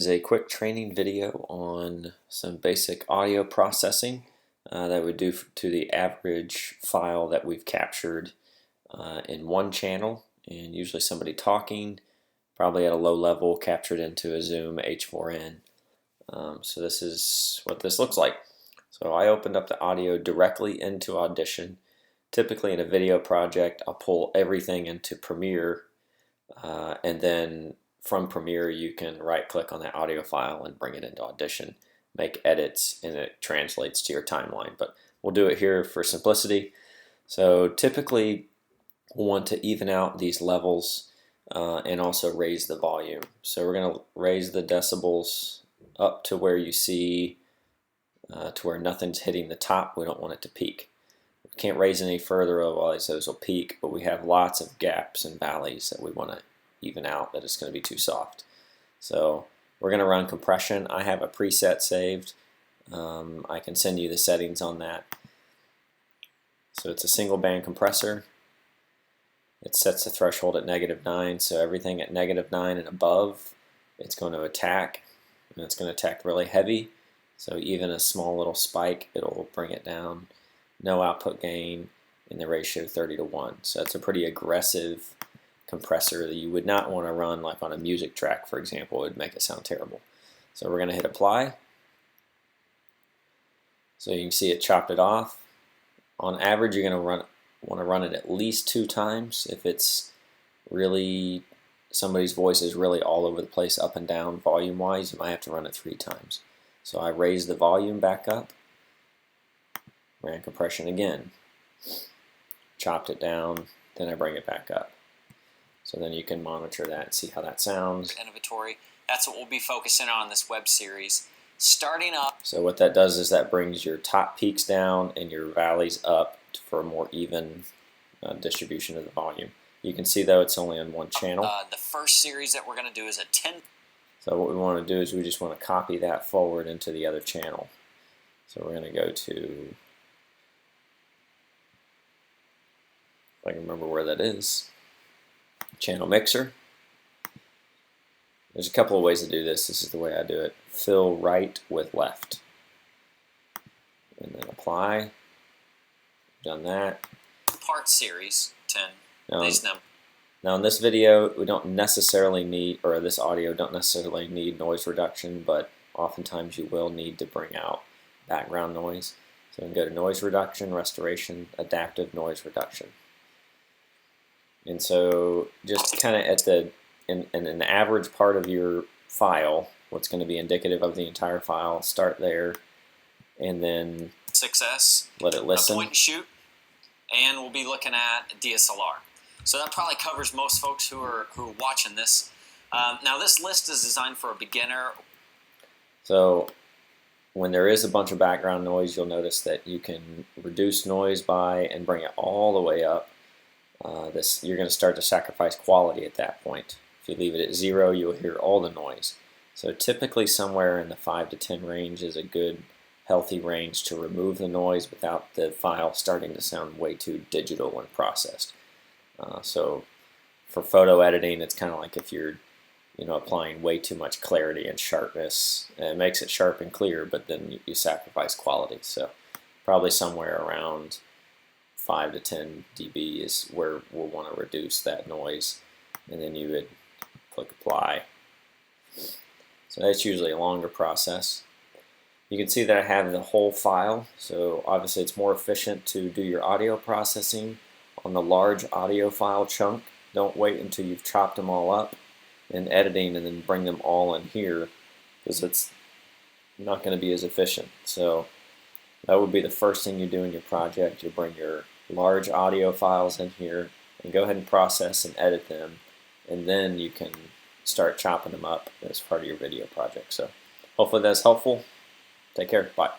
Is a quick training video on some basic audio processing that we do to the average file that we've captured in one channel, and usually somebody talking, probably at a low level, captured into a Zoom H4n. So this is what this looks like. So I opened up the audio directly into Audition. Typically in a video project, I'll pull everything into Premiere, and then from Premiere you can right click on that audio file and bring it into Audition, make edits, and it translates to your timeline. But we'll do it here for simplicity. So typically we'll want to even out these levels and also raise the volume. So we're going to raise the decibels up to where you see to where nothing's hitting the top. We don't want it to peak. We can't raise any further, otherwise those will peak, but we have lots of gaps and valleys that we want to even out, that it's going to be too soft. So we're going to run compression. I have a preset saved. I can send you the settings on that. So it's a single band compressor. It sets the threshold at -9, so everything at -9 and above it's going to attack, and it's going to attack really heavy. So even a small little spike, it'll bring it down. No output gain, in the ratio 30:1. So that's a pretty aggressive compressor that you would not want to run like on a music track, for example. It would make it sound terrible. So we're going to hit apply. So you can see it chopped it off. On average, you're going to want to run it at least 2 times. If it's really, somebody's voice is really all over the place, up and down volume wise, you might have to run it 3 times. So I raised the volume back up, ran compression again, chopped it down, then I bring it back up. So then you can monitor that and see how that sounds. Inventory. That's what we'll be focusing on in this web series. Starting up. So what that does is that brings your top peaks down and your valleys up for a more even distribution of the volume. You can see though it's only on one channel. The first series that we're going to do is a 10. So what we want to do is we just want to copy that forward into the other channel. So we're going to go to, if I can remember where that is, channel mixer. There's a couple of ways to do this. This is the way I do it. Fill right with left. And then apply. Done that. Part series 10. Now in this video, we don't necessarily need, or this audio don't necessarily need noise reduction, but oftentimes you will need to bring out background noise. So we can go to noise reduction, restoration, adaptive noise reduction. And so just kind of at the in an average part of your file, what's going to be indicative of the entire file, start there, and then 6S, let it listen. A point and shoot, and we'll be looking at DSLR. So that probably covers most folks who are watching this. Now this list is designed for a beginner. So when there is a bunch of background noise, you'll notice that you can reduce noise by and bring it all the way up. You're going to start to sacrifice quality at that point. If you leave it at 0, you'll hear all the noise. So typically somewhere in the 5 to 10 range is a good, healthy range to remove the noise without the file starting to sound way too digital when processed. So for photo editing, it's kind of like if you're applying way too much clarity and sharpness. It makes it sharp and clear, but then you sacrifice quality. So probably somewhere around 5 to 10 dB is where we'll want to reduce that noise, and then you would click apply. So that's usually a longer process. You can see that I have the whole file, so obviously it's more efficient to do your audio processing on the large audio file chunk. Don't wait until you've chopped them all up in editing and then bring them all in here, because it's not going to be as efficient. So that would be the first thing you do in your project. You bring your large audio files in here and go ahead and process and edit them, and then you can start chopping them up as part of your video project. So hopefully that's helpful. Take care. Bye.